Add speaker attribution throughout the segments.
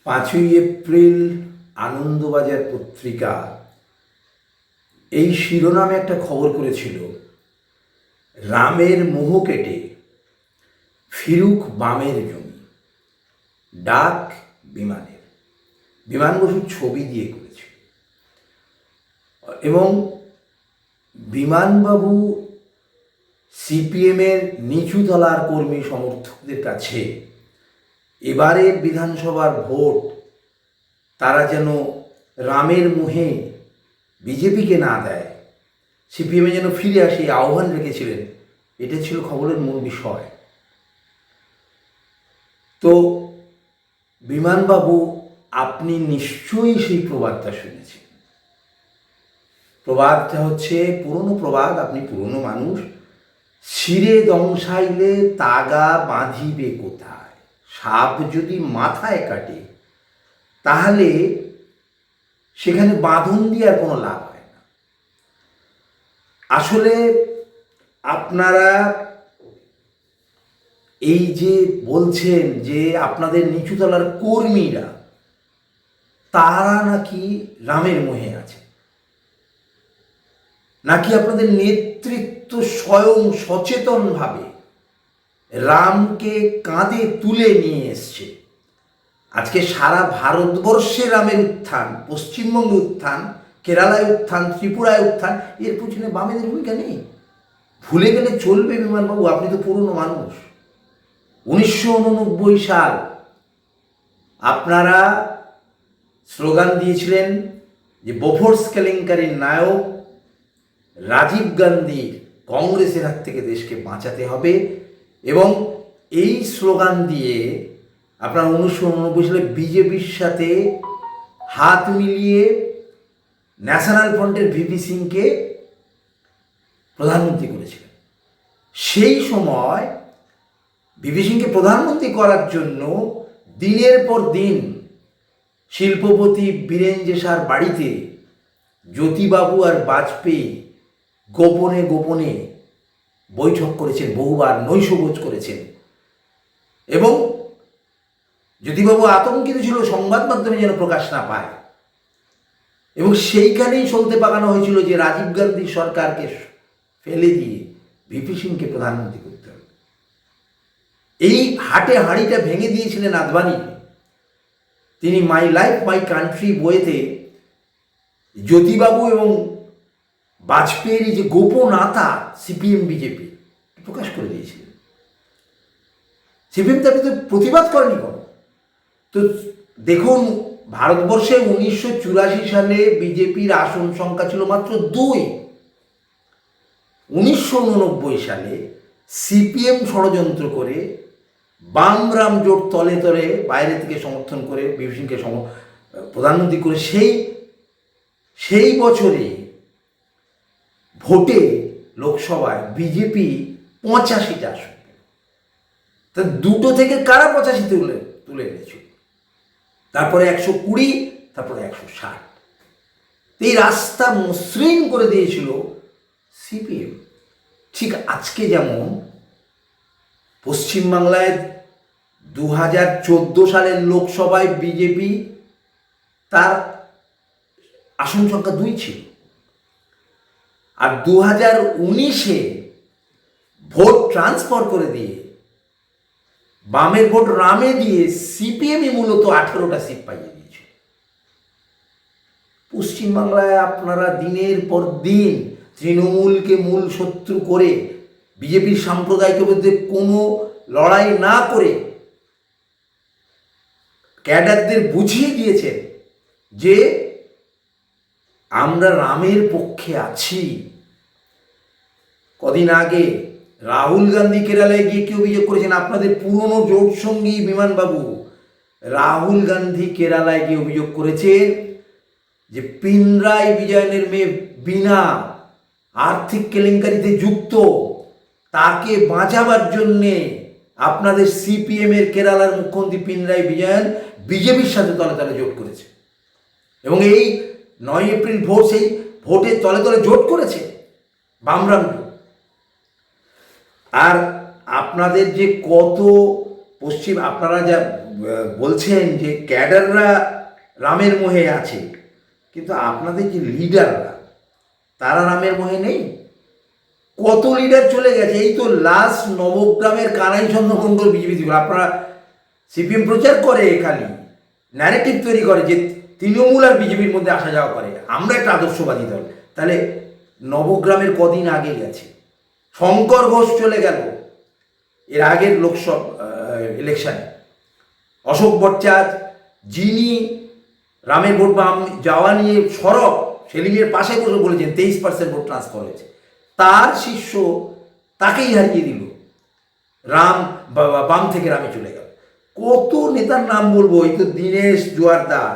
Speaker 1: 5ই April Anandabazar পত্রিকা এই শিরোনামে একটা খবর করেছিল, রামের মোহ কেটে ফিরুক বামের জমি, ডাক বিমানের। বিমান বসুর ছবি দিয়ে করেছিল এবং বিমানবাবু সিপিএমের নিচুতলার কর্মী সমর্থকদের কাছে এবারের বিধানসভার ভোট তারা যেন রামের মোহে বিজেপিকে না দেয়, সিপিএমে যেন ফিরে আসে আহ্বান রেখেছিলেন। এটা ছিল খবরের মূল বিষয়। তো বিমানবাবু, আপনি নিশ্চয়ই সেই প্রবাদটা শুনেছেন। প্রবাদটা হচ্ছে পুরনো প্রবাদ, আপনি পুরনো মানুষ। শিরে দংশাইলে তাগা বাঁধিবে কোথায়, সাপ যদি মাথায় কাটে তাহলে সেখানে বাঁধন দিয়ে আর কোনো লাভ হয় না। আসলে আপনারা এই যে বলছেন যে আপনাদের নিচুতলার কর্মীরা তারা নাকি রামের মোহে আছে, নাকি আপনাদের নেতৃত্ব স্বয়ং সচেতনভাবে রামকে কাঁধে তুলে নিয়ে এসছে। আজকে সারা ভারতবর্ষে রামের উত্থান, পশ্চিমবঙ্গে উত্থান, কেরালায় উত্থান, ত্রিপুরায় উত্থান, এর পিছনে বামেদের ভূমিকা নেই। ভুলে গেলে চলবে বিমানবাবু, আপনি তো পুরনো মানুষ। 1989 সাল আপনারা স্লোগান দিয়েছিলেন যে বোফোর্স কেলেঙ্কারির নায়ক রাজীব গান্ধীর কংগ্রেসের হাত থেকে দেশকে বাঁচাতে হবে, এবং এই স্লোগান দিয়ে আপনারা 1989 সালে বিজেপির সাথে হাত মিলিয়ে ন্যাশনাল ফ্রন্টের ভিপি সিংকে প্রধানমন্ত্রী করেছিলেন। সেই সময় ভিপি সিংকে প্রধানমন্ত্রী করার জন্য দিনের পর দিন শিল্পপতি বীরেন জেসার বাড়িতে জ্যোতিবাবু আর বাজপেয়ী গোপনে গোপনে বৈঠক করেছেন, বহুবার নৈশভোজ করেছেন, এবং জ্যোতিবাবু আতঙ্কিত ছিল সংবাদ মাধ্যমে যেন প্রকাশ না পায়, এবং সেইখানেই চলতে পাকানো হয়েছিল যে রাজীব গান্ধী সরকারকে ফেলে দিয়ে ভিপি সিংকে প্রধানমন্ত্রী করতে হবে। এই হাটে হাঁড়িটা ভেঙে দিয়েছিলেন আদবানি। তিনি মাই লাইফ মাই কান্ট্রি বইতে জ্যোতিবাবু এবং বাজপেয়ীর যে গোপন আতা সিপিএম বিজেপি প্রকাশ করে দিয়েছিলেন। সিপিএম তার ভিতরে প্রতিবাদ করেনি কোনো। তো দেখুন, ভারতবর্ষে 1984 সালে বিজেপির আসন সংখ্যা ছিল মাত্র 2। 1989 সালে সিপিএম ষড়যন্ত্র করে বাম রাম জোট তলে তলে বাইরে থেকে সমর্থন করে ভিপি সিংকে প্রধানমন্ত্রী করে সেই বছরে ভোটে লোকসভায় বিজেপি 85টা আসন, তা দুটো থেকে কারা 85 তুলে এনেছিল, তারপরে 120, তারপরে 160। এই রাস্তা মসৃণ করে দিয়েছিল সিপিএম। ঠিক আজকে যেমন পশ্চিমবাংলায় 2014 সালের লোকসভায় বিজেপি তার আসন সংখ্যা 2 ছিল, আর 2019-এ ভোট ট্রান্সফার করে দিয়ে বামের ভোট রামে দিয়ে সিপিএমই মূলত 18টা সিট পাইয়ে দিয়েছে। পশ্চিমবাংলায় আপনারা দিনের পর দিন তৃণমূলকে মূল শত্রু করে বিজেপির সাম্প্রদায়িকের মধ্যে কোনো লড়াই না করে ক্যাডারদের বুঝিয়ে দিয়েছেন যে আমরা রামের পক্ষে আছি। কদিন আগে রাহুল গান্ধী কেরালায় গিয়ে কি অভিযোগ করেছেন? আপনাদের পুরনো জোট সঙ্গী বিমানবাবু রাহুল গান্ধী কেরালায় গিয়ে অভিযোগ করেছেন যে পিনরাই বিজয়নের মেয়ে বিনা আর্থিক কেলেঙ্কারিতে যুক্ত, তাকে বাঁচাবার জন্যে আপনাদের সিপিএমের কেরালার মুখ্যমন্ত্রী পিনরাই বিজয়ন বিজেপির সাথে তলে তলে জোট করেছে, এবং এই 9 এপ্রিল ভোট সেই ভোটে তলে তলে জোট করেছে বামরাম জোট। আর আপনাদের যে কত আপনারা যা বলছেন যে ক্যাডাররা রামের মোহে আছে, কিন্তু আপনাদের যে লিডাররা তারা রামের মোহে নেই। কত লিডার চলে গেছে। এই তো লাস্ট নবগ্রামের কানাই চন্দ্র মণ্ডল বিজেপি থেকে, আপনারা সিপিএম প্রচার করে, খালি ন্যারেটিভ তৈরি করে যে তৃণমূল আর বিজেপির মধ্যে আসা যাওয়া করে, আমরা একটা আদর্শবাদী দল। তাহলে নবগ্রামের কদিন আগে গেছে, শঙ্কর ঘোষ চলে গেল এর আগের লোকসভা ইলেকশনে, অশোক ভট্টাচার্য যিনি রামের ভোট বাম যাওয়া নিয়ে সরব সেলিমের পাশে বসে বলেছেন 23% ভোট ট্রান্সফার হয়েছে, তার শিষ্য তাকেই হারিয়ে দিল, রাম বাম থেকে রামে চলে গেল। কত নেতার নাম বলবো, এই তো দীনেশ জোয়ারদার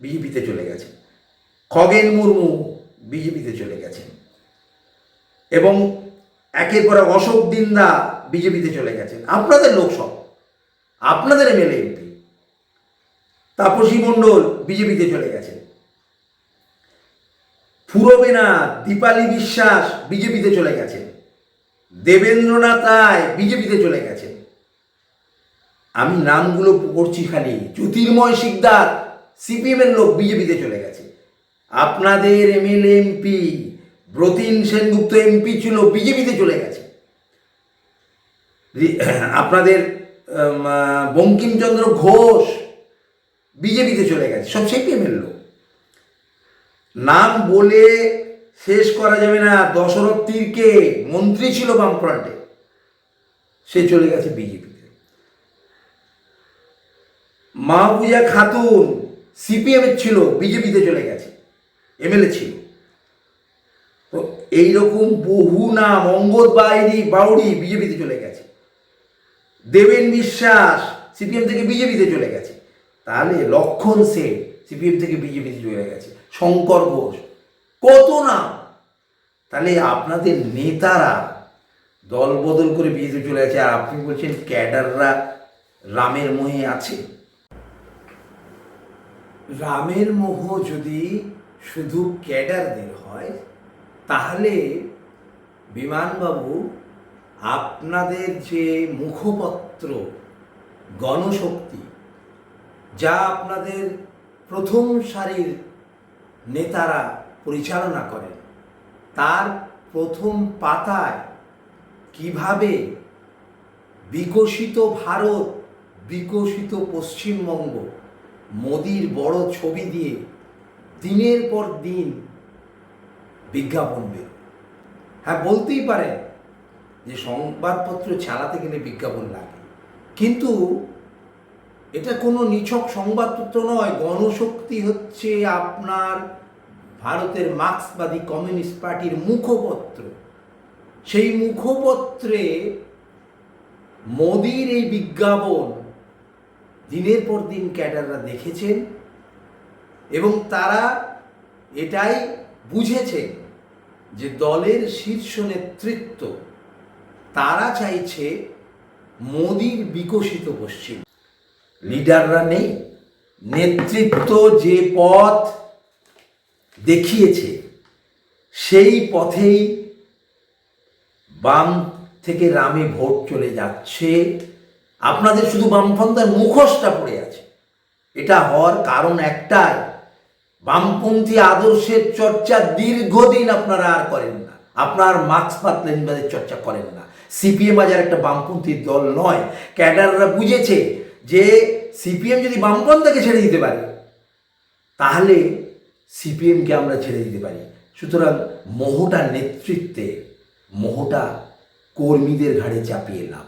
Speaker 1: বিজেপিতে চলে গেছেন, খগেন মুর্মু বিজেপিতে চলে গেছেন, এবং একের পর এক অশোক দিন্দা বিজেপিতে চলে গেছেন। আপনাদের লোকসভা, আপনাদের এমএলএ এমপি তাপসী মণ্ডল বিজেপিতে চলে গেছেন, ফুরবেনা দীপালি বিশ্বাস বিজেপিতে চলে গেছেন, দেবেন্দ্রনাথ রায় বিজেপিতে চলে গেছেন। আমি নামগুলো পড়ছি খালি, জ্যোতির্ময় শিকদার সিপিএম এর লোক বিজেপিতে চলে গেছে। আপনাদের MLA MP Bratin Sengupta MP ছিল, বিজেপিতে চলে গেছে। আপনাদের বঙ্কিমচন্দ্র ঘোষ বিজেপিতে চলে গেছে, সব সিপিএম এর লোক। নাম বলে শেষ করা যাবে না। দশরথ তীরকে মন্ত্রী ছিল বামফ্রন্টে, সে চলে গেছে বিজেপিতে। মাহবুজা খাতুন সিপিএম এর ছিল, বিজেপিতে চলে গেছে, এমএলএ ছিল। তো এইরকম বহু নাম, অঙ্গদ বাউরি বিজেপিতে চলে গেছে, দেবেন বিশ্বাস সিপিএম থেকে বিজেপিতে চলে গেছে। তাহলে লক্ষণ সেন সিপিএম থেকে বিজেপিতে চলে গেছে, শঙ্কর ঘোষ, কত নাম। তাহলে আপনাদের নেতারা দল বদল করে বিজেপি চলে গেছে, আর আপনি বলছেন ক্যাডাররা রামের মোহে আছে। রামের মোহ যদি শুধু ক্যাডারদের হয়, তাহলে বিমানবাবু আপনাদের যে মুখপত্র গণশক্তি, যা আপনাদের প্রথম সারির নেতারা পরিচালনা করেন, তার প্রথম পাতায় কিভাবে বিকশিত ভারত, বিকশিত পশ্চিমবঙ্গ মোদির বড় ছবি দিয়ে দিনের পর দিন বিজ্ঞাপন বের। হ্যাঁ, বলতেই পারেন যে সংবাদপত্র চালাতে গেলে বিজ্ঞাপন লাগে, কিন্তু এটা কোনো নিছক সংবাদপত্র নয়। গণশক্তি হচ্ছে আপনার ভারতের মার্ক্সবাদী কমিউনিস্ট পার্টির মুখপত্র। সেই মুখপত্রে মোদির এই বিজ্ঞাপন দিনের পর দিন ক্যাডাররা দেখেছেন, এবং তারা এটাই বুঝেছে যে দলের শীর্ষ নেতৃত্ব তারা চাইছে মোদির বিকশিত পশ্চিম। লিডাররা নেই, নেতৃত্ব যে পথ দেখিয়েছে সেই পথেই বাম থেকে রামে ভোট চলে যাচ্ছে। আপনাদের শুধু বামপন্থার মুখোশটা পড়ে আছে। এটা হওয়ার কারণ একটাই, বামপন্থী আদর্শের চর্চা দীর্ঘদিন আপনারা আর করেন না। আপনার মার্ক্সবাদ লেনিনবাদের চর্চা করেন না। সিপিএম আজ আর একটা বামপন্থী দল নয়। ক্যাডাররা বুঝেছে যে সিপিএম যদি বামপন্থাকে ছেড়ে দিতে পারে, তাহলে সিপিএমকে আমরা ছেড়ে দিতে পারি। সুতরাং মোহটা নেতৃত্বে, মোহটা কর্মীদের ঘাড়ে চাপিয়ে লাভ।